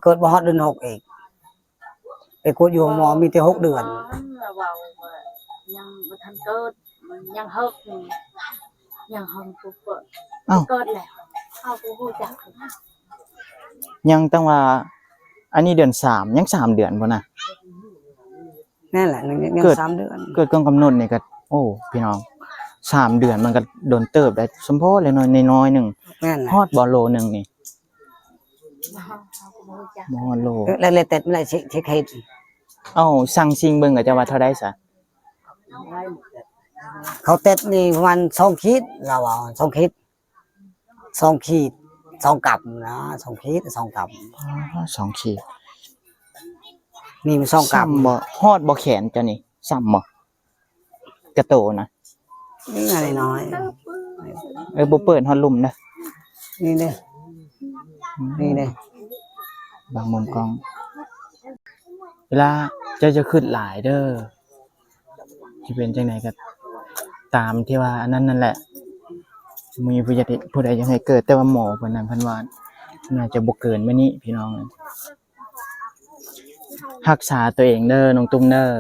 เกิดบ่ฮอดเดือน6อีกไปกดอยู่หมอมีแต่6 เดือนยังบ่ทันเกิดยังเฮิกยังห้องกูเกิดแล้วเอากูฮู้จักยังตั้งว่าอันนี้เดือน3ยัง3 เดือนบ่น่ะนั่นแหละยัง3 เดือนเกิดก่อนกำหนดนี่ก็โอ้พี่น้อง3 เดือนมันก็โดนเติบได้สมโพธิเลยน้อยๆนึงฮอดบ่โลนึงนี่บ่ฮอดโลแล้วเต็ดเมื่อไหร่เช็คให้เอ้าสั่งซิงเบิ่งก็จะว่าเท่าใดซะเขาเต็ดนี่ประมาณ2 ขีดเราเอา2 ขีด2 ขีด2 กับนะ2 ขีด2 กับ2 ขีดนี่มัน2 กับบ่ฮอดบ่แขนจ้ะนี่ซ้ำบ่กระโตนะนี่อะไรน้อยบ่เปิดฮอดลุ่มนะนี่เด้นี่เด้บางมุมกล้องเวลาจะขึ้นหลายเด้อสิเป็นจังได๋ก็ตามที่ว่าอันนั้นนั่นแหละมีผู้ใดยังให้เกิดแต่ว่าหมอเพิ่นนั้นเพิ่นว่าน่าจะบ่เกินมื้อนี้พี่น้องรักษาตัวเองเด้อน้องตุ้มเด้อ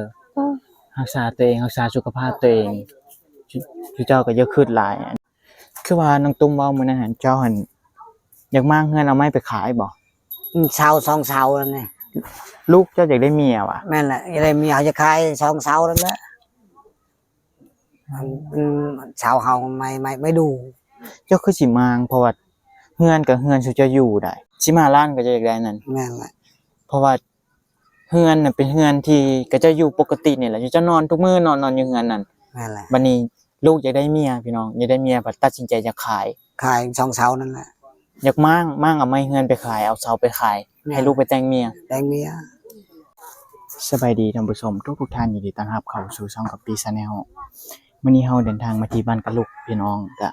รักษาตัวเองรักษาสุขภาพตัวเองเจ้าก็อย่าคิดหลายคือว่าน้องตุ้มเว้ามื้อนั้นหั่นเจ้าหั่นอยากมาเฮือนเอาไม้ไปขายบ่เช้า2 เช้าแล้วนี่ลูกเจ้าอยากได้เมียว่ะแม่นแหละอะไรเมียจะขาย2 เช้าแล้วแหละชาวเฮาไม่ดูเจ้าคือสิมางเพราะว่าเฮือนกับเฮือนสิจะอยู่ได้สิมาร้านก็จะอยากได้นั่นแม่นแหละเพราะว่าเฮือนน่ะเป็นเฮือนที่ก็จะอยู่ปกตินี่แหละจะนอนทุกมื้อนอนอยู่เฮือนนั่นแม่นแหละบัดนี้ลูกอยากได้เมียพี่น้องอยากได้เมียบัดตัดสินใจจะขาย2 เช้านั่นแหละอยากมั่งเอาไม้เฮือนไปขายเอาเสาไปขายให้ลูกไปแต่งเมียสบายดีท่านผู้ชมทุกท่านยินดีต้อนรับเข้าสู่ช่องกับปีชาแนลมื้อนี้เฮาเดินทางมาที่บ้านกะลุกพี่น้องก็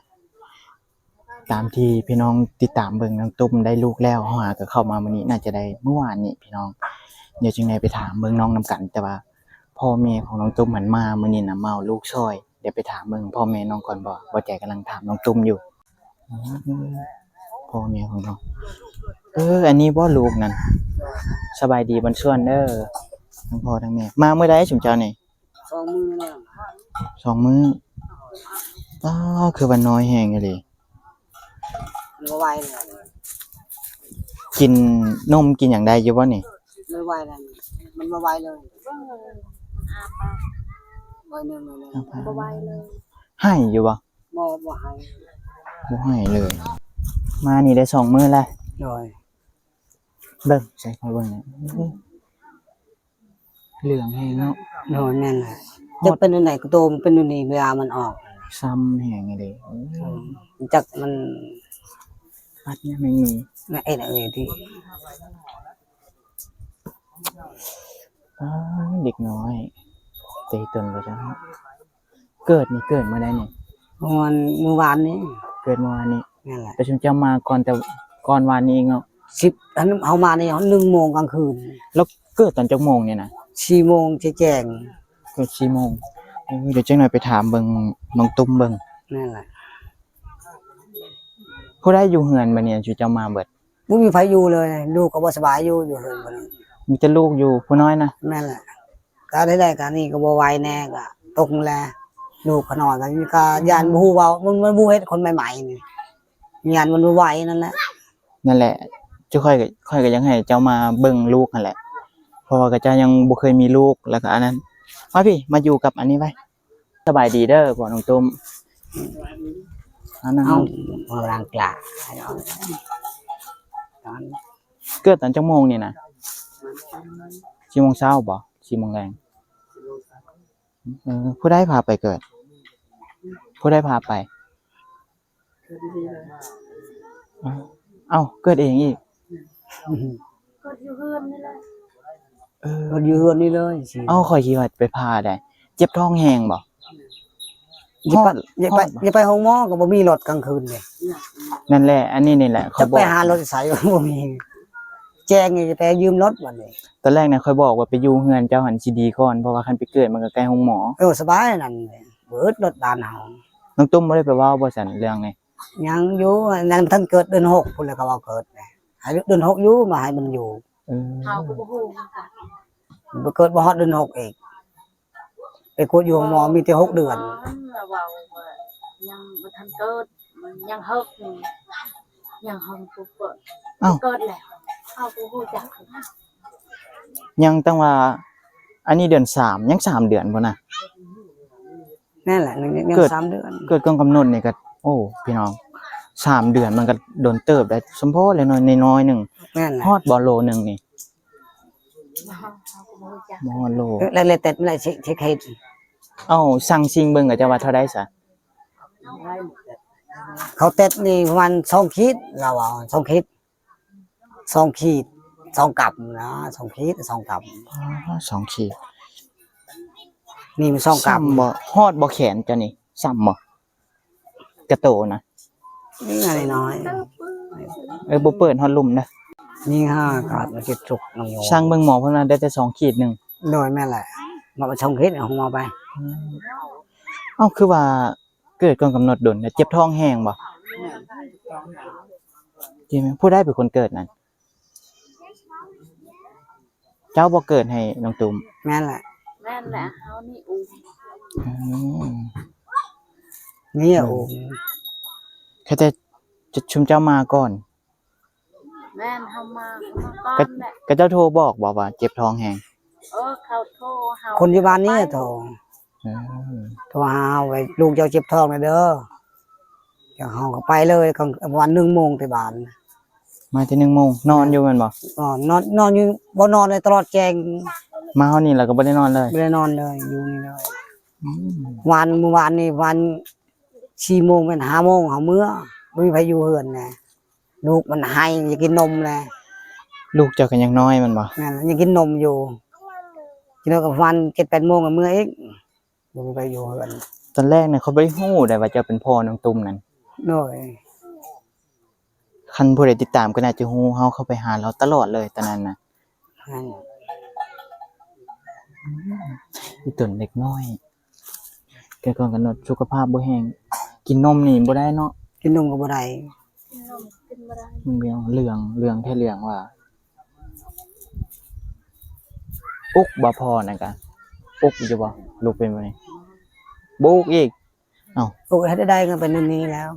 ตามที่พี่น้องติดตามเบิ่งน้องตุ้มได้ลูกแล้วเฮาก็เข้ามามื้อนี้น่าจะได้เมื่อวานนี้พี่น้องเดี๋ยวจึงได้ไปถามเบิ่งน้องนำกันแต่ว่าพ่อแม่ของน้องตุ้มหันมามื้อนี้น่ะเมาลูกซอยเดี๋ยวไปถามเบิ่งพ่อแม่น้องก่อนบ่ใจกำลังถามน้องตุ้มอยู่พ่อแม่ของน้องอันนี้บ่ลูกนั่นสบายดีบันส่วนเด้อทั้งพ่อทั้งแม่มาเมื่อใดสุมเจ้านี่2 มื้อแล้ว2 มื้อคือว่าน้อยแฮงอีหลีบ่ไหวแล้วกินนมกินหยังได้อยู่บ่นี่ไม่ไหวแล้วมันบ่ไหวเลยบ่ไหวเลยให้อยู่บ่ให้เลยมานี่ได้2 มื้อแล้วโดยเบิ่งใส่ค่อยเบิ่งนี่เหลืองแฮงเนาะโดยแม่นแหละจะเป็นอันไหนก็โตมันเป็นอันนี้เวลามันออกซ้ำแฮงอีหลีจักมันปัดเนี่ยไม่มีไอ้ที่เด็กน้อยเตะตนก็จะเกิดมาได้นี่เมื่อวานนี้เกิดเมื่อวานนี้นั่นแหละแต่ฉันจะมาก่อนแต่ก่อนวานนี้เองเนาะ10อันเอามานี่1 โมงกลางคืนแล้วเกิดตอนจักโมงเนี่ยนะ4 โมงแจ้งเกิด4 โมงเดี๋ยวจังหน่อยไปถามเบิ่งน้องตุ้มเบิ่งนั่นแหละผู้ใดอยู่เฮือนบัดนี้สิจะมาเบิดบ่มีไผอยู่เลยลูกก็บ่สบายอยู่เฮือนบ่มีแต่ลูกอยู่ผู้น้อยนะนั่นแหละก็ได้ๆกันนี่ก็บ่ไหวแน่ก็ตกแลลูกก็นอนกันก็ย่านบ่ฮู้ว่ามันบ่เฮ็ดคนใหม่ๆนี่ย่านมันบ่ไหวนั่นแหละจะค่อยก็ยังให้เจ้ามาเบิ่งลูกนั่นแหละเพราะว่าก็เจ้ายังบ่เคยมีลูกแล้วก็อันนั้นมาพี่มาอยู่กับอันนี้ไว้สบายดีเด้อพ่อน้องตุ้มเอาร่างกล้าเกิดตอนจักโมงนี่นะ4 โมงเช้าบ่4 โมงแรงผู้ใดพาไปเกิดผู้ใดพาไปเกิดเองอีกก็อยู่เฮือนนี่แหละก็อยู่เฮือนนี่เลยข่อยคิดว่าไปพาได้เจ็บท้องแฮงบ่อย่าไปห้องหมอก็บ่มีรถกลางคืนเลยนั่นแหละอันนี้นี่แหละเขาบอกไปหารถใส่บ่มีแจ้งจะไปยืมรถบัดนี้ตอนแรกน่ะค่อยบอกว่าไปอยู่เฮือนเจ้าหันสิดีก่อนเพราะว่าคันไปเกิดมันก็ใกล้ห้องหมอสบายนั่นเบิดรถบ้านเฮาน้องตุ้มบ่ได้ไปเว้าบ่ซั่นเรื่องนี้ยังอยู่นั่นท่านเกิดเดือน6พุ่นแล้วก็ว่าเกิดให้เดือน6อยู่มาให้มันอยู่ เฮาก็บ่ฮู้เหมือนกัน บ่เกิดบ่ฮอดเดือน6อีกไปกดอยู่หมอมีแต่6เดือน เราเว้าว่ายังบ่ทันเกิดมันยังเฮิกอยู่ยังเฮิงปุ๊บก็ อ้าว เกิดแล้วเฮาก็ฮู้จัก ยังตั้งว่า อันนี้เดือน3ยัง3เดือนบ่น่ะ นั่นแหละยัง เกิด 3เดือน เกิดก่อนกำหนดนี่ก็โอ้พี่น้อง3เดือนมันก็โดนเติบได้สมพอเลยน้อยๆหนึง นั่นแหละ ฮอดบ่โลหนึงนี่ เฮาก็บ่ฮู้จัก บ่ฮอดโล แล้วเลยแต่ไม่สิเฮ็ด เอ้าสั่งซิงเบิ่งก็จะว่าเท่าใดซะ เขาเต็ดนี่ประมาณ2ขีดเราเอา2ขีด2ขีด2กับนะ2ขีด2กับ อ๋อ2ขีด นี่มัน2กับ ซ้ำบ่ฮอดบ่แขนจ้ะนี่ซ้ำบ่กระโตนะ นี่ไงน้อย บ่เปิดฮอดลุ่มนะ นี่5กับมันสิจุกน้องโย ช่างเบิ่งหมอเพิ่นว่าได้แต่2ขีดหนึง โดยแม่นแหละมาไป2ขีดเอาหัวไป เอ้าคือว่าเกิดก่อนกำหนดโดนเจ็บท้องแห้งบ่จริงไหมผู้ใดเป็นคนเกิดนั่นเจ้าบ่เกิดให้น้องตุ้ม แม่นแหละ แม่นแหละเฮานี่อุ้ม อืม นี่โอ้ แค่แต่จะชุมเจ้ามาก่อน แม่นเฮามาก่อนแหละ ก็เจ้าโทรบอกว่าเจ็บท้องแห้ง เขาโทรเฮา คนอยู่บ้านนี่โทร อืม โทรหาเอาไว้ลูกเจ้าเจ็บท้องนะเด้อเจ้าเฮาก็ไปเลยกลางวัน1 โมงที่บ้าน มาแต่1 โมงนอนอยู่แม่นบ่ นอนอยู่บ่นอนเลยตลอดแจง มาเฮานี่แล้วก็บ่ได้นอนเลย ไม่ได้นอนเลยอยู่นี่เลย อืม เมื่อวานนี่วัน4 โมงเป็น5 โมงเฮาเมื่อบ่มีใครอยู่เฮือนแน่ลูกมันให้อยากกินนมแน่ ลูกเจ้าก็ยังน้อยแมันบ่ นั่นยังกินนมอยู่กินแล้วก็วัน 7-8 โมงก็เมื่ออีกบ่มีใครอยู่เฮือน ตอนแรกเนี่ยเขาบ่ได้ฮู้ได้ว่าเจ้าเป็นพ่อน้องตุ้มนั่น โน้ย คันผู้ใดติดตามก็น่าจะฮู้เฮาเข้าไปหาเราตลอดเลยตอนนั้นน่ะ นั่น อีตนเด็กน้อยแกก่อนกำหนดสุขภาพบ่แห้งกินนมนี่บ่ได้เนาะ กินนมก็บ่ได้ กินนมกินบ่ได้ มันเรื่องแท้เรื่องว่าอุกบ่พอนั่นกะอุกอยู่บ่ลูกเป็นบ่นี่บ่อุกอีก ลูกเฮ็ดได้ก็เป็นอันนี้แล้ว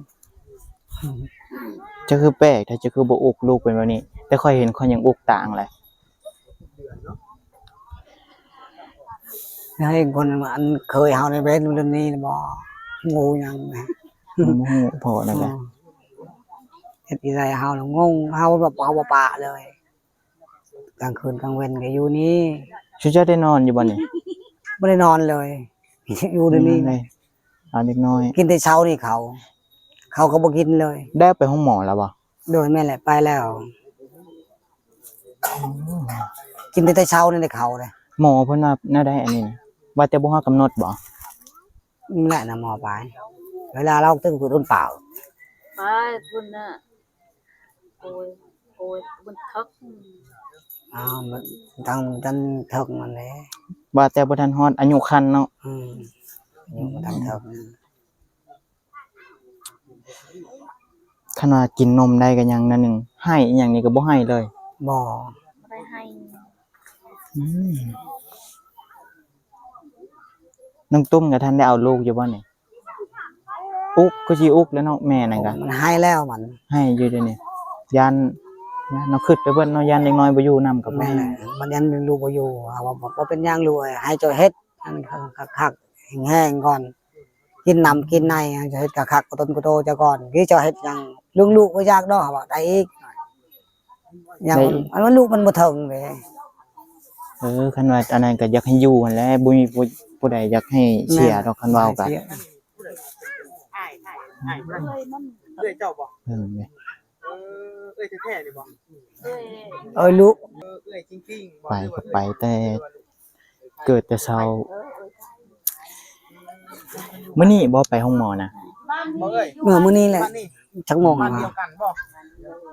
จะคือแปลกถ้าจะคือบ่อุกลูกเป็นแบบนี้ แต่ค่อยเห็นคนยังอุกต่างแหละ ให้คนอันเคยเฮาในเว้นเรื่องนี้บ่งูยังนะ มันบ่ฮู้พอนั่นกะ เฮ็ดอีไรเฮาน่ะงงเฮาแบบเฮาบ่ปะเลยกลางคืนกลางเว้นก็อยู่นี่ ชุเจ้าได้นอนอยู่บ่นี่ บ่ได้นอนเลย อยู่เดี๋ยวนี้ เลยเอาเด็กน้อย กินแต่เช้านี่เขาก็บ่กินเลย ได้ไปห้องหมอแล้วบ่ โดยแม่แหละไปแล้ว กินแต่เช้านี่ได้เขาเลย หมอเพิ่นว่าแนวใดอันนี้นะว่าแต่บ่ฮอดกำหนดบ่ นี่แหละนะหมอไปเวลาเราตึ้งคือต้นเปล่า ไปพุ่นน่ะโอยมันทึก อ้าวมันตั้งเถิกมันเลย ว่าแต่บ่ทันฮอดอายุคันเนาะ อยู่มาตั้งเถิก คันว่ากินนมได้ก็ยังนั่นหนึงให้อีหยังนี่ก็บ่ให้เลย บ่ บ่ได้ให้ อืมน้องตุ้มก็ทันได้เอาลูกอยู่บ่นี่อุกก็สิอุกแล้วเนาะแม่นั่นก็ มันให้แล้วมัน ให้อยู่เดี๋ยวนี้ยันเนาะคิดไปเบิดเนาะยันเด็กน้อยบ่อยู่นํกับ แม่ แม่ แหละมันยันลูกบ่อยู่เอาว่าบ่เป็นหยังลูกให้เจ้าเฮ็ดอันคักๆแห้งๆก่อน กินน้ำกินในจะเฮ็ดคักๆกระต้นกระโตจะก่อนคือเจ้าเฮ็ดหยังลูกบ่อยากดอกว่าได้อีกยังมันลูกมันบ่ถึงเด้ คันว่าอันนั้นก็อยากให้อยู่หั่นแหละบ่มีผู้ใดอยากให้เสียดอกคันเว้าก็ เลยมัน เอ้ยเจ้าบ่ เนี่ย เอ้ยแท้ๆนี่บ่ เอ้ย ลูก เอ้ยจริงๆบ่ ไปก็ไปแต่เกิดแต่เช้ามื้อนี้บ่ไปห้องหมอนะ บ่เอ้ย มื้อนี้แหละ บ้านนี่ จักโมง บ้า อ่ะ นเดียวกันบ่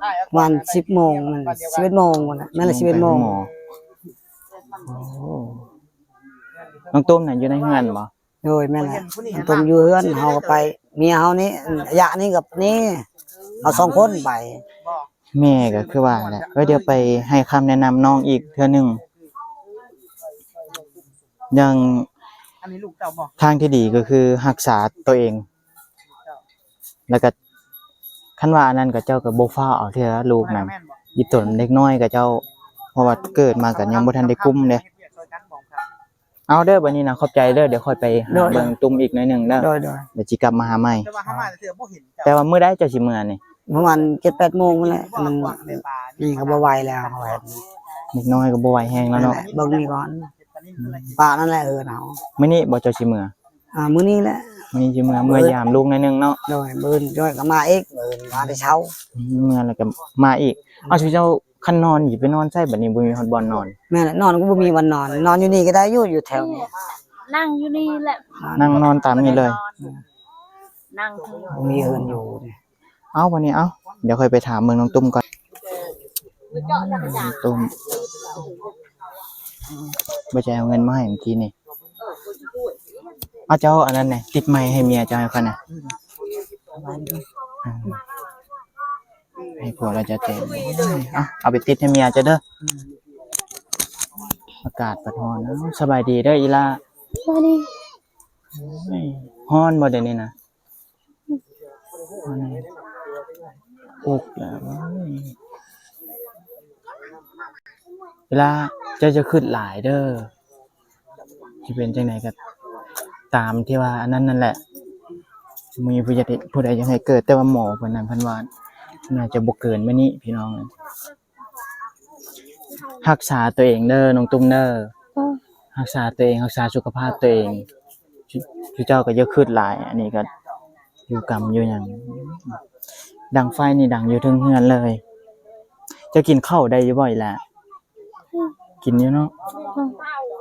อ้ายเอา วัน10 โมงมัน11 โมงน่ะนั่นแหละ11 โมง ไปห้อหโอ้น้องตุ้มน่ะอยู่ในเฮือนบ่ โดยแม่นแหละตรงอยู่เฮือนเฮาก็ไปเมียเฮานี่ยะนี่กับนี่เอา2 คนไป บ่ แม่ก็คือว่าแหละเดี๋ยวไปให้คำแนะนำน้องอีกเทื่อหนึงอย่าง อันนี้ลูกเจ้าบ่ ทางที่ดีก็คือรักษาตัวเอง แล้วก็คันว่าอันนั้นก็เจ้าก็บ่ฟ้าวเอาเทื่อลูกนั่น แม่นบ่ อีตนเด็กน้อยก็เจ้าเพราะว่าเกิดมาก็ยังบ่ทันได้กุมเด้ เฮ็ดเวียกช่วยกันบอกครับ เอาเด้อบัดนี้นะขอบใจเด้อเดี๋ยวค่อยไปหาเบิ่งตุ้มอีกหน่อยหนึงเด้อ โดย เดี๋ยวสิกลับมาหาใหม่ แต่ว่าเฮามาเทื่อบ่เห็นเจ้า แต่ว่ามื้อใดเจ้าสิมื้อนี่ ประมาณ 7-8 โมงนั่นแหละมัน กว้างในป่า นี่ก็บ่ไหวแล้วเขาเห็น เด็กน้อยก็บ่ไหวแฮงแล้ว นั่น เนาะ แหละเบิ่งนี่ก่อน ตอนนี้คืออะไร ป่านั่นแหละเนาะ มื้อนี้บ่เจ้าสิมื้อ มื้อนี้แหละ มื้อนี้สิมื้อยามลูกหน่อยหนึงเนาะ โดยมื้อจ้อยก็มาอีกมื้อมาแต่เช้า มื้อแล้วก็มาอีกเอาสิเจ้าคันนอนอยู่ไปนอนไสบัดนี้บ่มีฮอดบ่อนนอน แม่น่ะนอนก็บ่มีวันนอน นอนอยู่นี่ก็ได้อยู่แถวนี้ นั่งอยู่นี่แหละ นั่งนอนตามนี้เลย นั่งที่ บ่มีเฮือนอยู่นี่ เอาวันนี้เอาเดี๋ยวค่อยไปถามเมืองน้องตุ้มก่อนตุ้มบ่จะเอาเงินมาให้เมื่อกี้นี่เอาเจ้าอันนั้นน่ะติดไม้ให้เมียเจ้าให้เขาน่ะอืมให้ผัวเราจะแจ้งเอาไปติดให้เมียจะเด้ออากาศประทอนนะสบายดีเด้ออีลา มาดิ โอ้ยฮ้อนบ่เดี๋ยวนี้นะฮ้อนอุกแล้วเว้ยเวลาเจ้าจะขึ้นหลายเด้อสิเป็นจังไดก็ตามที่ว่าอันนั้นนั่นแหละมีผู้ใดอยากให้เกิดแต่ว่าหมอเพิ่นนั้นเพิ่นว่าน่าจะบ่เกินมื้อนี้พี่น้องรักษาตัวเองเด้อน้องตุ้มเด้อรักษาตัวเองรักษาสุขภาพตัวเองที่เจ้าก็อย่าคิดหลายอันนี้ก็อยู่กรรมอยู่หยังดังไฟนี่ดังอยู่ถึงเฮือนเลยเจะกินข้าวได้อยู่บ่อยล่ะกินอยู่เนาะ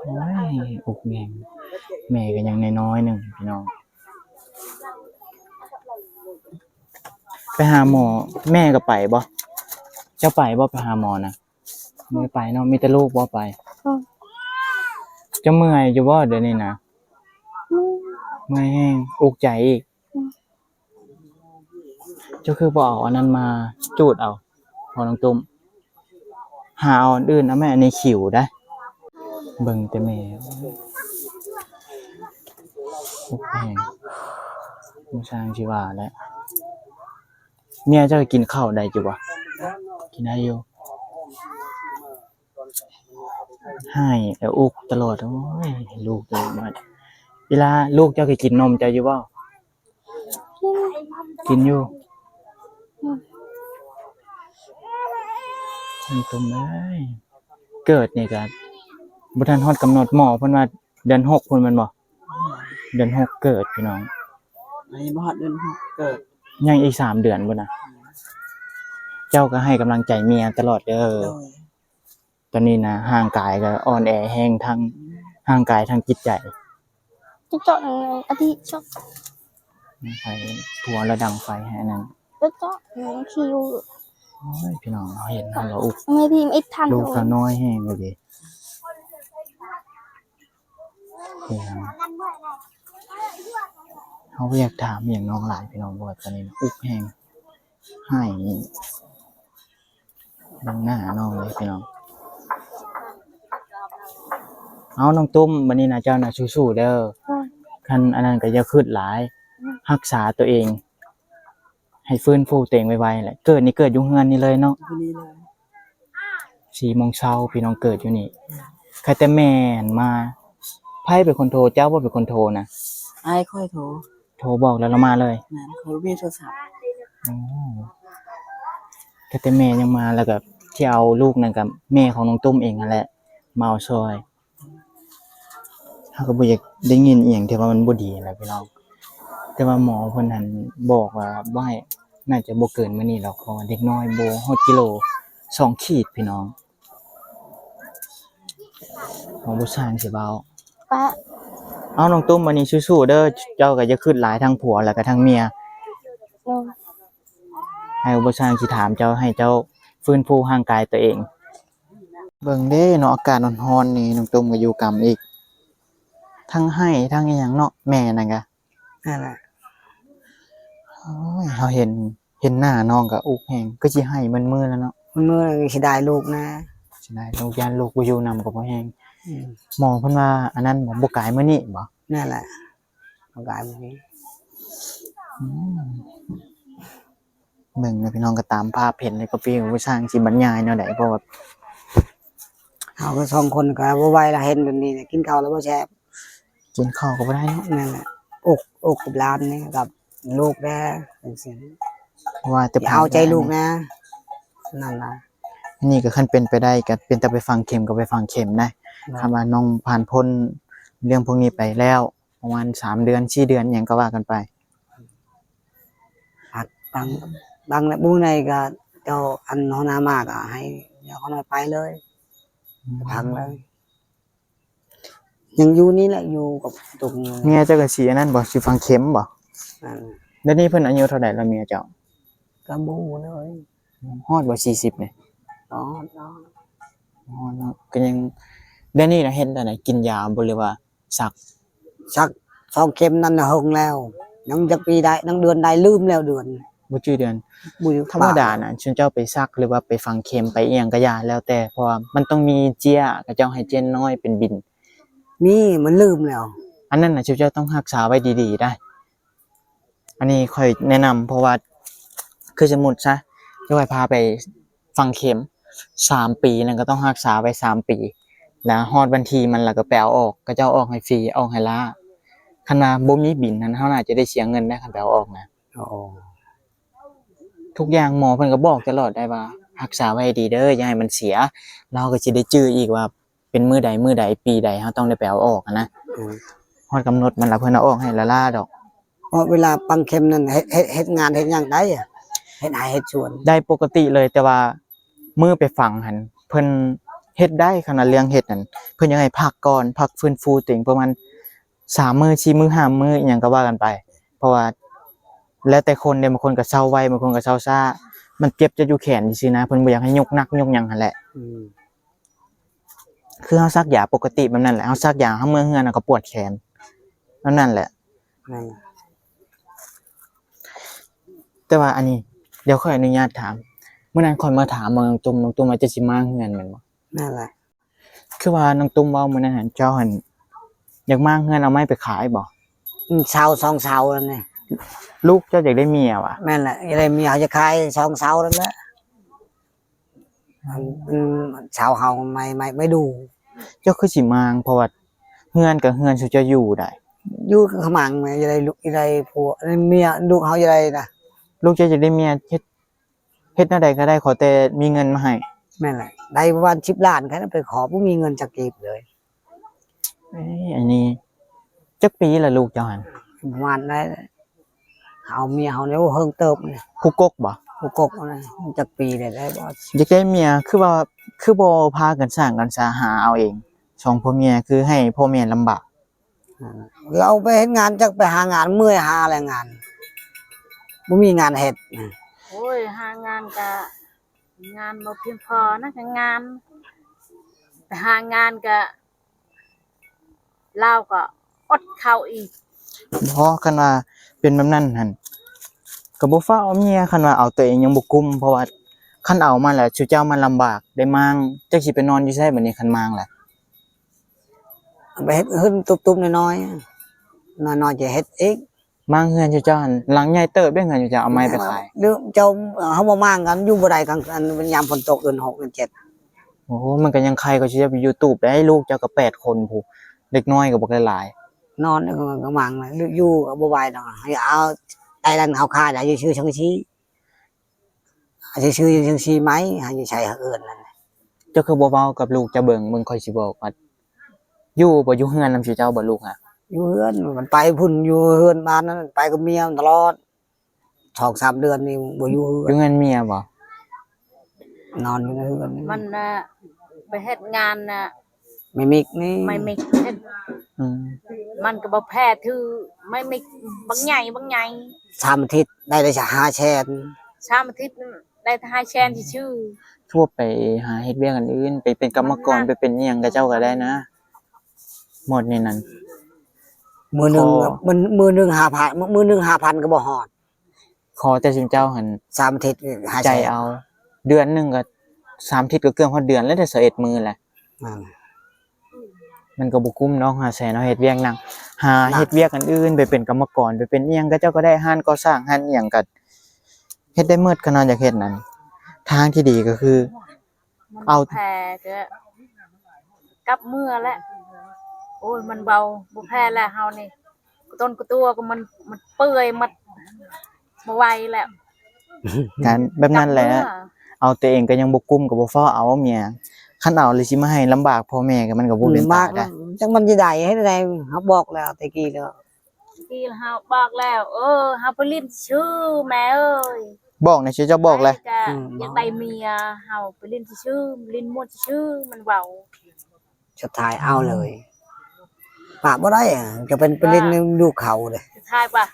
โอ้ยอุกแงงแม่ก็ยังน้อยๆหนึงพี่น้องไปหาหมอแม่ก็ไปบ่เจ้าไปบ่ไปหาหมอนะไม่ไปเนาะมีแต่ลูกบ่ไปจะเมื่อยอยู่บ่เดี๋ยวนี้นะเมื่อยแห้งอุกใจอีกเจ้าคือบ่เอาอันนั้นมาจูดเอาพอน้องตุ้มหาเอาอันอื่นนะแม่อันนี้ขิวได้เบิ่งแต่แม่อุกแห้งบ่สร้างสิว่าแหละเมียเจ้ากินข้าวได้อยู่บ่กินได้อยู่ให้แล้วอุกตลอดโอ้ยลูกเลยมาเวลาลูกเจ้าเคยกินนมเจ้าอยู่บ่กินอยู่ตุ้มเอ้ยเกิดนี่ก็บ่ทันฮอดกำหนดหมอเพิ่นว่าเดือน6พุ่นแม่นบ่เดือน6เกิดพี่น้อง ไอ้บ่ฮอดเดือนเกิด ยังอีก3เดือนพุ่นน่ะเจ้าก็ให้กำลังใจเมียตลอดเด้อตอนนี้นะร่างกายก็อ่อนแอแฮงทั้งร่างกายทั้งจิตใจ จะเจาะยังไงอาทิตย์เจาะ ไฟผัวระดังไฟให้อันนั้น จะเจาะยังคิว โอ้ยพี่น้องเราเห็นเราแล้วอุก ไม่ทีมไอ้ทัน ลูกเราน้อยแห้งเลยดิพี่น้องเขาก็อยากถามอย่างน้องหลายพี่น้องบอกตอนนี้นะอุกแห้งให้ดังหน้าน้องเลยพี่น้องเอาน้องตุ้มวันนี้นะเจ้านะสู้ๆเด้อคันอันนั้นก็อย่าคิดหลายรักษาตัวเอง ให้ฟื้นฟูตัวเองไวๆแหละเกิดนี่เกิดอยู่เฮือนนี่เลยเนาะ นี่เลย 4 โมงเช้าพี่น้องเกิดอยู่นี่ใครแต่แม่นมาไพ่เป็นคนโทรเจ้าบ่เป็นคนโทรนะ ไอ้ค่อยโทร โทรบอกแล้วเรามาเลย แม่นเขามีโทรศัพท์ อ๋อใครแต่แม่ยังมาแล้วก็ที่เอาลูกนั่นกับแม่ของน้องตุ้มเองนั่นแหละมาเอาซอยเฮาก็บ่อยากได้ยินอีหยังที่ว่ามันบ่ดีแหละพี่น้องแต่ว่าหมอเพิ่นหั่นบอกว่าบ่ให้น่าจะบ่เกินมื้อนี้หรอกเพราะว่าเด็กน้อยบ่ฮอดกิโล2 ขีดพี่น้องของผู้ชายสิเบา ปะ เอาน้องตุ้มวันนี้สู้ๆเด้อเจ้าก็จะขึ้นหลายทั้งผัวแล้วก็ทั้งเมีย ลง ให้อุปชฌาย์สิถามเจ้าให้เจ้าฟื้นฟูร่างกายตัวเองเบิ่งเด้เนาะอากาศร้อนๆนี่น้องตุ้มก็อยู่กรรมอีกทั้งให้ทั้งอีหยังเนาะแม่นั่นก็ นั่นแหละ โอ้ยเฮาเห็น เห็นหน้าน้องก็อุกแฮงก็สิให้มันมือแล้วเนาะ มันเมื่อสิได้ลูกนะ สิได้ลูกยานลูกบ่อยู่นำก็บ่แฮง อืม หมอเพิ่นว่าอันนั้นบ่กายมื้อนี้บ่ นั่นแหละร่างกายมันนี้ อืมเบิ่งนะพี่น้องก็ตามภาพเห็นเลยก็ฟีลว่าสร้างสิบรรยายแนวใดเพราะว่า เขาก็สองคนก็บ่ไหวละเห็นแบบนี้เนี่ยกินข้าวแล้วบ่แซ่บ กินข้าวก็บ่ได้เนาะ นั่นแหละอกกับหลานนี่กับลูกแด้เป็นสิ่ง เพราะว่าแต่ เอาใจลูกนะนั่นล่ะ นี่ก็คันเป็นไปได้ก็เป็นแต่ไปฟังเข็มก็ไปฟังเข็มได้คำว่าน้องผ่านพ้นเรื่องพวกนี้ไปแล้วประมาณ3เดือน4เดือนหยังก็ว่ากันไป ผักบางและบุ้งในก็เจ้าอันหัวหน้ามากอ่ะให้เดี๋ยวเขาหน่อยไปเลยพังเลย ยังอยู่นี่แหละอยู่กับตรง เมียเจ้าก็สิอันนั้นบ่สิฟังเข็มบ่ นั่น แล้วนี่เพิ่นอายุเท่าใดแล้วเมียเจ้าก ระบูเลย ฮอดบ่40นี่ อ๋อ ฮอดเนาะก็ยังเดี๋ยวนี้น่ะเฮ็ดได้ไหนกินยาบ่หรือว่าสัก ชักสองเข็มนั่นน่ะหงแล้วยังจะปีได้นังเดือนได้ลืมแล้วเดือน บ่จื้อเดือน บุย ธรรมดาน่ะชุนเจ้าไปซักหรือว่าไปฟังเข็มไปอีหยังก็ยาแล้วแต่เพราะว่ามันต้องมีเจียก็เจ้าให้เจียนน้อยเป็นบิน มีมันลืมแล้ว อันนั้นน่ะชุนเจ้าต้องรักษาไว้ดีๆได้ อันนี้ค่อยแนะนำเพราะว่าคือสมมุติซะจะให้พาไปฟังเข็ม3ปีนั่นก็ต้องรักษาไว้3ปีแล้วฮอดวันที่มันแล้วก็ไปเอาออกก็เจ้าออกให้ฟรีออกให้ลาคันว่าบ่มีบิลนั้นเฮาน่าจะได้เสียเงินได้คันไปเอาออกนะ อ๋อ ทุกอย่างหมอเพิ่นก็บอกตลอดได้ว่ารักษาไว้ให้ดีเด้ออย่าให้มันเสียเราก็สิได้จื้ออีกว่าเป็นมื้อใดปีใดเฮาต้องได้ไปเอาออกอะนะ อืม ฮอดกำหนดมันแล้วเพิ่นเอาออกให้ละล่าดอก เพราะเวลาปังเข็มนั่นเฮ็ดงานเฮ็ดหยังได้อะเฮ็ดหายเฮ็ดสวน ได้ปกติเลยแต่ว่ามื้อไปฟังหั่นเพิ่นเฮ็ดได้ขนาดเรื่องเฮ็ดนั่นเพิ่นยังให้พักก่อนพักฟื้นฟูตัวเองประมาณ3มื้อ4มื้อ5มื้ออิหยังก็ว่ากันไป เพราะว่าแล้วแต่คนเด้บางคนก็เซาไวบางคนก็เซาช้ามันเจ็บจะอยู่แขนซื่อๆนะเพิ่นบ่อยากให้ยกหนักยกหยังหั่นแหละ อืม คือเฮาซักยาปกติแบบนั้นแหละเฮาซักยาเฮาเมื่อเฮือนน่ะก็ปวดแขนนั่นแหละ นั่นแหละ แต่ว่าอันนี้เดี๋ยวขออนุญาตถามเมื่อนั้นข่อยมาถามน้องตุ้มว่าจะสิมาเฮือนแม่นบ่ นั่นแหละ คือว่าน้องตุ้มเว้ามื้อนั้นหั่นเจ้าหั่นอยากมาเฮือนเอาไม้ไปขายบ่ เสาสองเสาแล้วนี่ ลูกเจ้าอยากได้เมียว่ะ แม่นแหละอะไรมีเขาจะขายสองเสาแล้วแหละมันเสาเฮาไม่ดู เจ้าคือสิมาเพราะว่าเฮือนกับเฮือนสิจะอยู่ได้ อยู่กับขมังไม่อะไรลูกอะไรผัวเมียลูกเขาอะไรนะ ลูกเจ้าอยากได้เมียเฮ็ดแนวใดก็ได้ขอแต่มีเงินมาให้ แม่นแหละได้ประมาณ10 ล้านแค่นั้นไปขอบ่มีเงินจักกีบเลย เอ้ยอันนี้จักปีละลูกเจ้าหั่น ประมาณนั้นเอาเมียเขาเนี่ยเฮิงเติบเนี่ย ผู้กกบ่ ผู้กกนะจักปีได้บ่ อยากได้เมียคือว่าคือบ่พากันสร้างกันสาหาเอาเองสองพ่อเมียคือให้พ่อแม่ลำบาก เราไปเฮ็ดงานจักไปหางานเมื่อยหาอะไรงานบ่มีงานเฮ็ด โอ้ยหางานก็งานบ่เพียงพอนะก็งานไปหางานก็เราก็อดข้าวอีก เพราะคันว่าเป็นแบบนั้นหั่นก็บ่ฟ้าวเอาเมียคันว่าเอาตัวเองยังบ่กุมเพราะว่าคันเอามาแล้วสุเจ้ามันลำบากได้มางจักสิไปนอนอยู่ไสบัดนี้คันมางแหละ ไปเฮ็ดขึ้นตุบๆน้อยๆน้อยๆจะเฮ็ดเอง มางเฮือนสุเจ้าหั่นหลังใหญ่เติบได้เฮือนสุเจ้าเอาไม้ไปขาย หรือเจ้าเฮาบ่มางกันอยู่บ่ได้กลางอันยามฝนตกเดือน6เดือน7 โอ้โหมันก็ยังใครก็สิจะไป YouTube ได้ลูกเจ้าก็8คนพู้เด็กน้อยก็บ่ได้หลาย นอนก็มังเลยอยู่ก็บ่ไหวดอกให้เอาไอ้นั่นเขาค่าได้ชื่อชังชีชื่อชังชีไหมให้ใช้เอิ้นนั่น เจ้าคือบ่เว้ากับลูกเจ้าเบิ่งค่อยสิบอกว่าอยู่บ่อยู่เฮือนนำสิเจ้าบ่ลูกฮะ อยู่เฮือนมันไปพุ่นอยู่เฮือนบ้านนั้นไปกับเมียตลอด2-3 เดือนนี่บ่อยู่เฮื อ อยู่ น เฮือนเมียบ่ นอนอยู่ในเฮือน มันไปเฮ็ดงานน่ะ ไม่มิกนี่ ไม่มีเฮ็ด อืม มันก็บ่แพ้ถือไม่มีบางใหญ่ 3 อาทิตย์ได้จะ5แสน สามอาทิตย์ได้ทายแชนชื่อ ทั่วไปหาเฮ็ดเวียกอันอื่นไปเป็นกรรมกรไปเป็นอิหยังกับเจ้าก็ได้นะหมดในนั้น มื้อหนึง พอ มันมื้อหนึง5,000มื้อหนึง5,000ก็บ่ฮอด ขอแต่สิเจ้าหัน 3อาทิตย์หา ใจเอา เดือนหนึงก็3อาทิตย์ก็เกือบฮอดเดือนแล้วแต่21มื้อแหละ นั่น มันก็บ่คุ้มเนาะหาแสนเนาะเฮ็ดเวียกหนักหาเฮ็ดเวียกอันอื่นไปเป็นกรรมกรไปเป็นอิหยังก็เจ้าก็ได้ห้านก่อสร้างห้านอิหยังก็เฮ็ดได้หมดขนาดอยากเฮ็ดนั่นทางที่ดีก็คือ เอา แพ้ก็กลับเมื่อแล้วโอ้ยมันเบาบ่แพ้แล้วเฮานี่ต้นกระตัวก็มันเปื่อยมันบ่ไหวแล้ว การแบบนั้นแหละ กบเมื่อ เอาตัวเองก็ยังบ่กุ้มก็บ่ฟ้อเอาเมียคันเอาเลยสิมาให้ลำบากพ่อแม่ก็มันก็บ่เป็น มา ตาก ได้ จังมันสิได้เฮ็ดได้เฮาบอกแล้วตะกี้แล้ว ที่เฮาบอกแล้วเฮาไปลิ้นชื่อแม่เอ้ย บอกในชื่อเจ้าบอกเลย จ้ะอยากได้เมียเฮาไปลิ้นชื่อลิ้นม่วนชื่อมันเว้า สุดท้ายเอาเลยปะบ่ได้อะจะเป็นไปเล่นลูกเขาเลย สุดท้ายป่ะ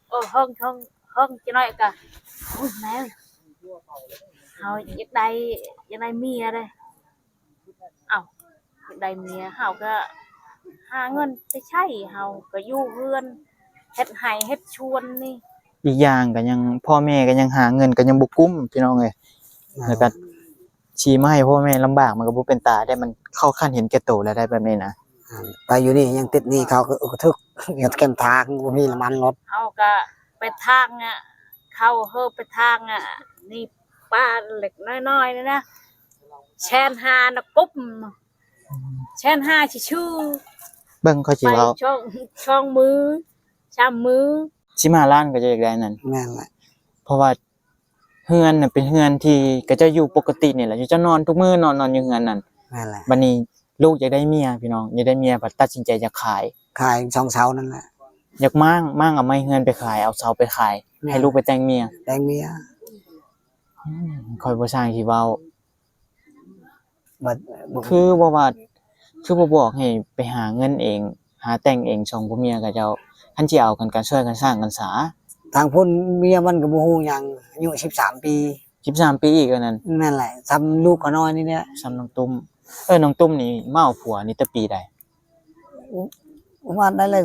โอ้ เฮิงจะน้อยก็โอ้ยแม่เฮาอยากได้เมียเด้เอ้าอยากได้เมียเฮาก็หาเงินไปใช้เฮาก็อยู่เฮือนเฮ็ดให้เฮ็ดชวนนี่ อีกอย่างก็ยังพ่อแม่ก็ยังหาเงินก็ยังบ่กุ้มพี่น้องเอ้ยแล้วก็ชี้มาให้พ่อแม่ลำบากมันก็บ่เป็นตาได้มันเข้าขั้นเห็นแก่โตแล้วได้แบบนี้นะ ไปอยู่นี่ยังติดหนี้เขาก็อึกทึกอยากเก็บทางบ่มีน้ำมันรถ เฮาก็ไปทางเข้าเฮาไปทางนี่ป้าเล็กน้อยๆนี่นะแชนหานะปุ๊บแชนหาชื่อ เบิ่งเขาสิ ไป เว้า ช่องมือชามมือ 15ล้านก็จะอยากได้นั่น แม่นแหละ เพราะว่าเฮือนน่ะเป็นเฮือนที่ก็จะอยู่ปกตินี่แหละอยู่จะนอนทุกมื้อนอนอยู่เฮือนนั่น แม่นแหละ บัดนี้ลูกอยากได้เมียพี่น้องอยากได้เมียบัดตัดสินใจจะขาย ขายช่องเสานั่นแหละ อยากมั่งเอาไม้เฮือนไปขายเอาเสาไปขายให้ลูกไปแต่งเมีย แต่งเมีย คอยบ่สร้างที่เว้า บัดบ่ คือบ่ว่าคือบ่บอกให้ไปหาเงินเอง หาแต่งเองสองผัวเมียกับเจ้าคันสิเอากันก็ช่วยกันสร้างกันสา ทางพุ่นเมียมันก็บ่ฮู้หยังอายุ13 ปี 13ปีอีกแล้วนั่น นั่นแหละซ้ำลูกก็น้อยนี่เนี่ย ซ้ำน้องตุ้มน้องตุ้มนี่มาเอาผัวนี่แต่ปีใด ประมาณได้เลย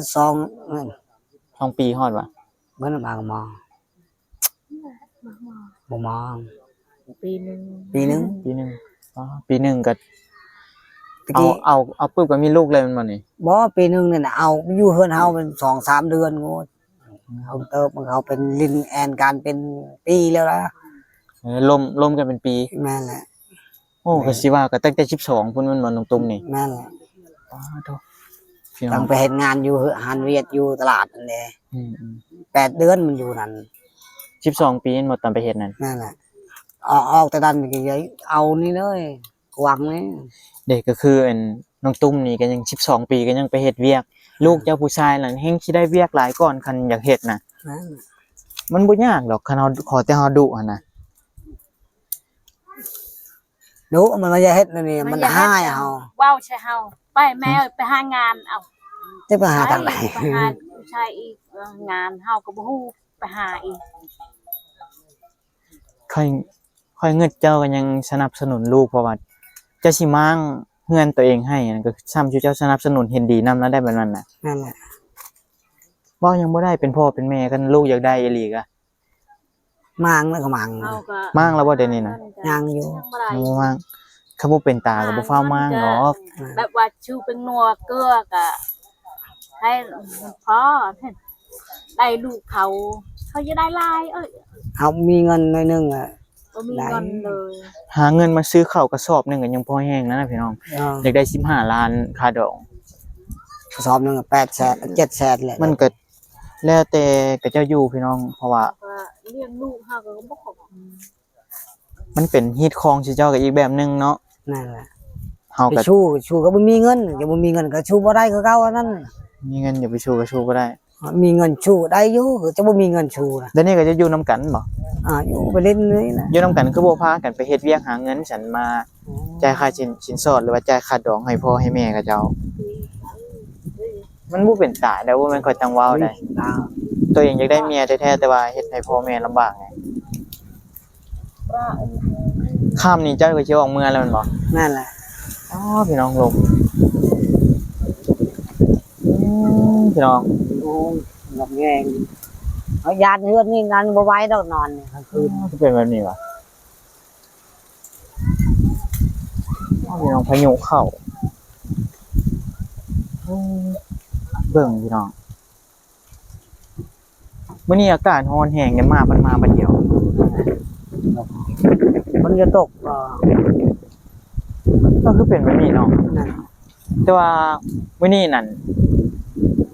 2 ปีฮอดวะ เบิ่นบางมองบ่มอง ปีหนึง ปีหนึง ปีหนึงอ๋อปีหนึงก็ ตะกี้ เอาปึ๊บก็มีลูกเลยมันบ่นี่ บ่ปีหนึงนี่น่ะเอาอยู่เฮือนเฮาเป็น2-3 เดือนโง่เขาเติบมันเขาเป็นลิ้นแอนการเป็นปีแล้วล่ะ ล่มกันเป็นปี แม่นแหละ โอ้ก็สิว่าก็ตั้งแต่12พุ่นมันบ่น้องตุ้มนี่ แม่นแหละ อ๋อโธ่พี่น้ ต้ อ อง งไปเฮ็ดงานอยู่หานเวียดอยู่ตลาดนั่นแหละ อืม 8 เดือนมันอยู่นั่น 12 ปีหมดตอนไปเฮ็ดนั่น นั่นแหละออกแต่ดันก็ยัยเอานี่เลยหวังนี่ เด็กก็คือน้องตุ้มนี่ก็ยัง12 ปีก็ยังไปเฮ็ดเวียก ลูกเจ้าผู้ชายนั่นแฮงสิได้เวียกหลายก่อนคันอยากเฮ็ดน่ะ นั่นแหละ มันบ่ยากดอกคันเฮาขอแต่เฮาดุหั่นน่ะ ดูมันมาจะเฮ็ดนั่นนี่มันห้ายเฮา เว้าใช่เฮาไปแม่เอ้ยไปหางานเอา จะไปหาทางไหน ไปหาผู้ชายอีกงานเฮาก็บ่ฮู้ไปหาอีก ค่อยเงิดเจ้าก็ยังสนับสนุนลูกเพราะว่าเจ้าสิมั่งเฮือนตัวเองให้นั่นก็ซ้ำอยู่เจ้าสนับสนุนเห็นดีนำแล้วได้แบบนั้นน่ะ นั่นแหละ เว้ายังบ่ได้เป็นพ่อเป็นแม่กันลูกอยากได้อีหลีกะ มางแล้วก็มาง เฮาก็ มั่งแล้วบ่เดี๋ยวนี้น่ะ ยังอยู่ ยังบ่ได้ บ่มั่งคันบ่เป็นตาก็บ่ฟ้าวมั่งดอก แบบว่าชื่อเป็นนัวเกลือก็ให้มันพอได้ลูกเขาจะได้หลายเฮามีเงินหน่อยนึงอ่ะ บ่มีเงินเลย หาเงินมาซื้อข้าวกระสอบหนึงก็ยังพอแห้งนะพี่น้องอยากได้15ล้านค่าดอก สอบนึง800,000 700,000แหละ มันก็แล้วแต่ก็เจ้าอยู่พี่น้อง เพราะว่า ก็เลี้ยงลูกเฮาก็บ่ครบ มันเป็นฮีตคองสิเจ้าก็อีกแบบหนึงเนาะ นั่นแหละ เฮา ไป ก็ ชูก็บ่มีเงินอย่าบ่มีเงินก็ชูบ่ได้คือเก่าอันนั้น มีเงินอย่าไปชูก็ชูบ่ได้ มีเงินชูได้อยู่คือจะบ่มีเงินชูนะ เดี๋ยวนี้ก็จะอยู่นํกันบ่ อยู่ไปเล่นนี่นะ อยู่นํกันคือบ่พากันไปเฮ็ดเวียกหาเงินฉันมาจ่ายค่าสินสอดหรือว่าจ่ายค่าดอกให้พ่อให้แม่กับเจ้า มันบ่เป็นตาได้บ่แม่นค่อยตั้งเว้าได้ ตัวเองอยากได้เมียแท้ๆแต่ว่าเฮ็ดให้พ่อแม่ลำบากไงข้ามนี่เจ้าก็สิออกเมืองแล้วแม่นบ่ นั่นแหละ อ๋อพี่น้องลงพี่น้อง โอ้ลำแยง เอายานเฮือนนี่นั่นบ่ไหว้ดอกนอนกลางคืน คือเป็นแบบนี้วะพี่น้องพายุเข้าเบิ่งพี่น้องมื้อนี้อากาศร้อนแห้งเนี่ยมันมาบัดเดียว มันจะตกก็คือเป็นแบบนี้เนาะ นั่น แต่ว่ามื้อนี้นั่น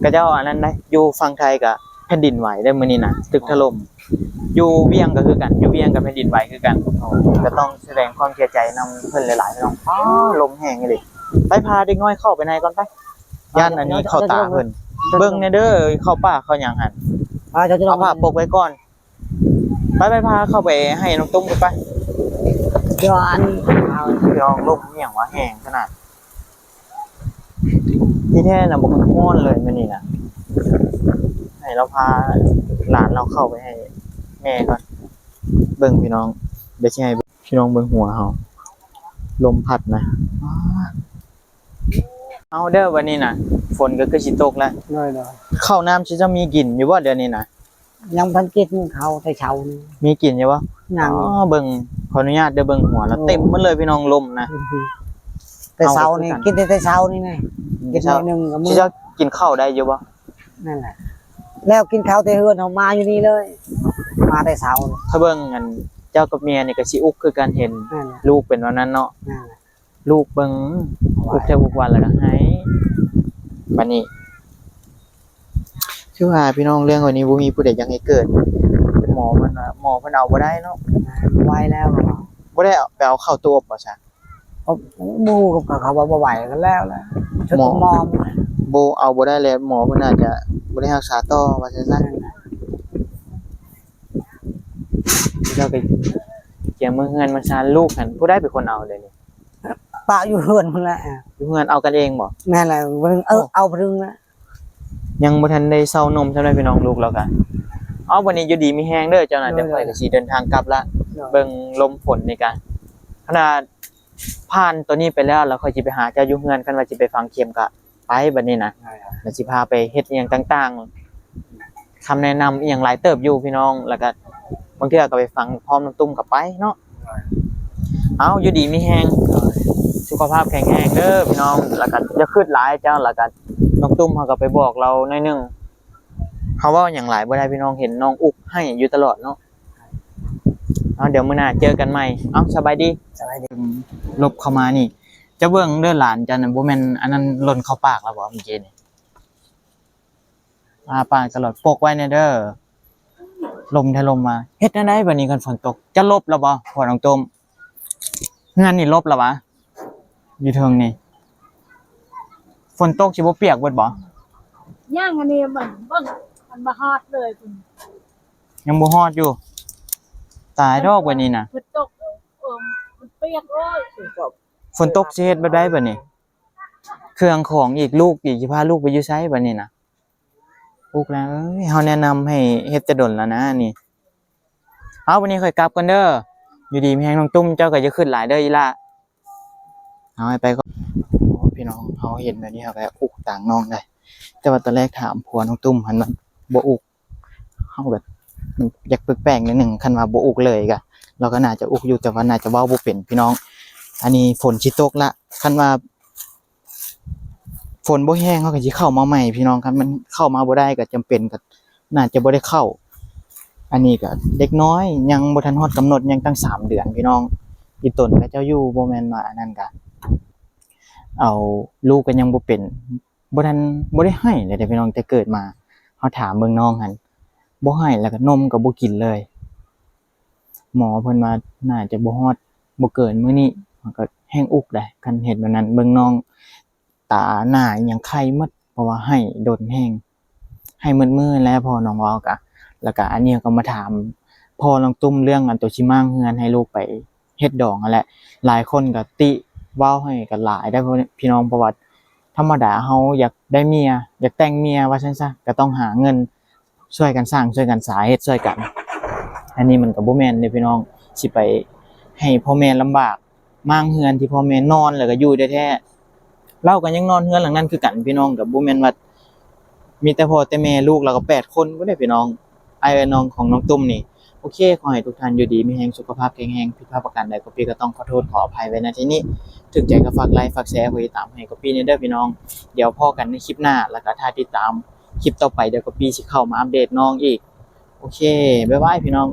ก็เจ้าอันนั้นได้อยู่ฝั่งไทยก็แผ่นดินไหวได้มื้อนี้น่ะตึกถล่มอยู่เวียงก็คือกันอยู่เวียงกับแผ่นดินไหวคือกันก็ต้องแสดงความเสียใจนำเพิ่นหลายๆพี่น้องลมแห้งอีหลีไปพาเด็กน้อยเข้าไปในก่อนไปย่านอันนี้เข้าตาเพิ่นเบิ่งแน่เด้อเข้าป่าเข้าหยังหั่น จะ เอาผ้าปกไว้ก่อนไปพาเข้าไปให้น้องตุ้มไป เดี๋ยวอันเอา พี่น้องลมเหี่ยงว่าแห้งขนาดที่แท้น่ะบ่ฮ้อนเลยมื้อนี้น่ะให้เราพาหลานเราเข้าไปให้แม่ก่อนเบิ่งพี่น้องเดี๋ยวสิให้พี่น้องเบิ่งหัวเฮาลมพัดนะเอาเด้อวันนี้น่ะฝนก็คือสิตกแล้ว เลย ข้าวน้ำสิจะมีกลิ่นอยู่บ่เดี๋ยวนี้น่ะ ยังพันกินเขาแต่เช้านี่ มีกลิ่นอยู่บ่ ยัง เบิ่งขออนุญาตเด้อเบิ่งหัวแล้วเต็มหมดเลยพี่น้องลมนะ แต่เช้านี่กินแต่เช้านี่ไงกินหน่อยนึงกับมื้ สิ อ จะกินข้าวได้อยู่บ่ นั่นแหละแล้วกินข้าวแต่เฮือนเอามาอยู่นี่เลย มาแต่เช้า ถ้าเบิ่งอันเจ้ากับเมียนี่ก็สิอุกคือกันเห็น นั่นแหละ ลูกเป็นวันนั้นเนาะ นั่นแหละ ลูกเบิ่งอุกแต่อุกวันแล้วก็ให้บัดนี้คือว่าพี่น้องเรื่องวันนี้บ่มีผู้ใดอยากให้เกิดเป็นหมอมันน่ะหมอเพิ่นเอาบ่ได้เนาะ ไว้แล้ว บ่ได้เอาไปเอาเข้าตัวบ่ซะ บูกับเขาว่าบ่ไหวกันแล้วชุดมอม บ่เอาบ่ได้แล้วหมอเพิ่นน่าจะบ่ได้รักษาต่อว่าซั่นซะแล้วก็เกี่ยมือเฮือนมาซานลูกหั่นผู้ใดเป็นคนเอาเดี๋ยวนี้ ปะอยู่เฮือนพุ่นแหละ อยู่เฮือนเอากันเองบ่ นั่นแหละเอาพึ่งนะ ยังบ่ทันได้เซานมใช่ไหมพี่น้องลูกแล้วกันอ๋อวันนี้อยู่ดีมีแฮงเด้อเจ้าน่ะเดี๋ยวค่อยก็สิเดินทางกลับละเบิ่งลมฝนในการขนาดผ่านตัวนี้ไปแล้วแล้วค่อยสิไปหาเจ้าอยู่เฮือนคันว่าสิไปฟังเข็มก็ไปบัดนี้นะแล้วสิพาไปเฮ็ดอีหยังต่างๆคำแนะนำอีหยังหลายเติบอยู่พี่น้องแล้วก็บางเทื่อก็ไปฟังพร้อมน้ำตุ้มก็ไปเนาะเอาอยู่ดีมีแฮงสุขภาพแข็งแรงเด้อพี่น้องแล้วก็อย่าคิดหลายเจ้าแล้วก็น้องตุ้มเขาก็ไปบอกเราหน่อยนึงเขาว่าอย่างไรบ่ได้พี่น้องเห็นน้องอุกให้อยู่ตลอดเนาะเอาเดี๋ยวมื้อหน้าเจอกันใหม่เอาสบายดี สบายดี ลบเข้ามานี่จะเบิ่งเด้อหลานจันน่ะบ่แม่นอันนั้นหล่นเข้าปากแล้วบ่เมื่อกี้นี่ปากตลอดปกไว้แน่เด้อลมถ้าลมมาเฮ็ดแนวใดบัดนี้กันฝนตกจะลบแล้วบ่พ่อน้องตุ้มงานนี่ลบแล้ววะอยู่เทิงนี่ฝนตกสิบ่เปียกเบิดบ่ ย่างอันนี้มันบ่ฮอดเลยคุณ ยังบ่ฮอดอยู่ ตายดอกบัดนี้น่ะ ฝนตกมันเปียกโอ้ย ฝนตกสิเฮ็ดบ่ได้บัดนี้ เครื่องของอีกลูกอีกสิพาลูกไปอยู่ไสบัดนี้น่ะลูกแล้วเอ้ยเฮาแนะนำให้เฮ็ดแต่ดนแล้วนะนี่เอาวันนี้ค่อยกลับกันเด้ออยู่ดีมีแฮงน้องตุ้มเจ้าก็จะขึ้นหลายเด้ออีล่ะเอาให้ไปก็โอ้พี่น้องเฮาเห็นแบบนี้เฮาก็อุกต่างน้องได้แต่ว่าตอนแรกถามผัวน้องตุ้มหันมาบ่อุกเฮาก็มันอยากปึกแป้งนิดนึงคันว่าบ่อุกเลยก็เราก็น่าจะอุกอยู่แต่ว่าน่าจะเว้าบ่เป็นพี่น้องอันนี้ฝนสิตกละคันว่าฝนบ่แห้งเฮาก็สิเข้ามาใหม่พี่น้องครับมันเข้ามาบ่ได้ก็จำเป็นก็น่าจะบ่ได้เข้าอันนี้ก็เด็กน้อยยังบ่ทันฮอดกำหนดยังตั้ง3เดือนพี่น้องอีต้นก็เจ้าอยู่บ่แม่นว่าอันนั้นก็เอาลูกก็ยังบ่เป็นบ่ทันบ่ได้ให้เลยเด้พี่น้องแต่เกิดมาเฮาถามเบิ่งน้องหั่นบ่ให้แล้วก็นมก็บ่กินเลยหมอเพิ่นว่าน่าจะบ่ฮอดบ่เกินมื้อนี้มันก็แห้งอุกได้คันเฮ็ดแบบนั้นเบิ่งน้องตาหน้าอิหยังไข้หมดเพราะว่าให้โดนแห้งให้มืดๆแล้วพอน้องเว้าก็แล้วก็อันนี้ก็มาถามพ่อน้องตุ้มเรื่องอันตัวชิมางเฮือนให้ลูกไปเฮ็ดดองนั่นแหละหลายคนก็ติเว้าให้กันหลายได้พี่น้องประวัติธรรมดาเฮาอยากได้เมียอยากแต่งเมียว่าซั่นซะก็ต้องหาเงินช่วยกันสร้างช่วยกันสาเฮ็ดช่วยกันอันนี้มันก็บ่แม่นเด้พี่น้องสิไปให้พ่อแม่ลำบากมางเฮือนที่พ่อแม่นอนแล้วก็อยู่แท้ๆเราก็ยังนอนเฮือนหลังนั้นคือกันพี่น้องก็บ่แม่นว่ามีแต่พ่อแต่แม่ลูกแล้วก็8คนบ่ได้พี่น้อง อ้ายน้องของน้องตุ้มนี่โอเคขอให้ทุกท่านอยู่ดีมีแรงสุขภาพแข็งแรงผิดพลาดประการใดก็พี่ก็ต้องขอโทษขออภัยไว้ณที่นี้ถึงใจก็ฝากไลค์ฝากแชร์กดติดตามให้กับพี่เด้อพี่น้องเดี๋ยวพ้อกันในคลิปหน้าแล้วก็ถ้าติดตามคลิปต่อไปเดี๋ยวก็พี่สิเข้ามาอัปเดตน้องอีกโอเคบ๊ายบายพี่น้อง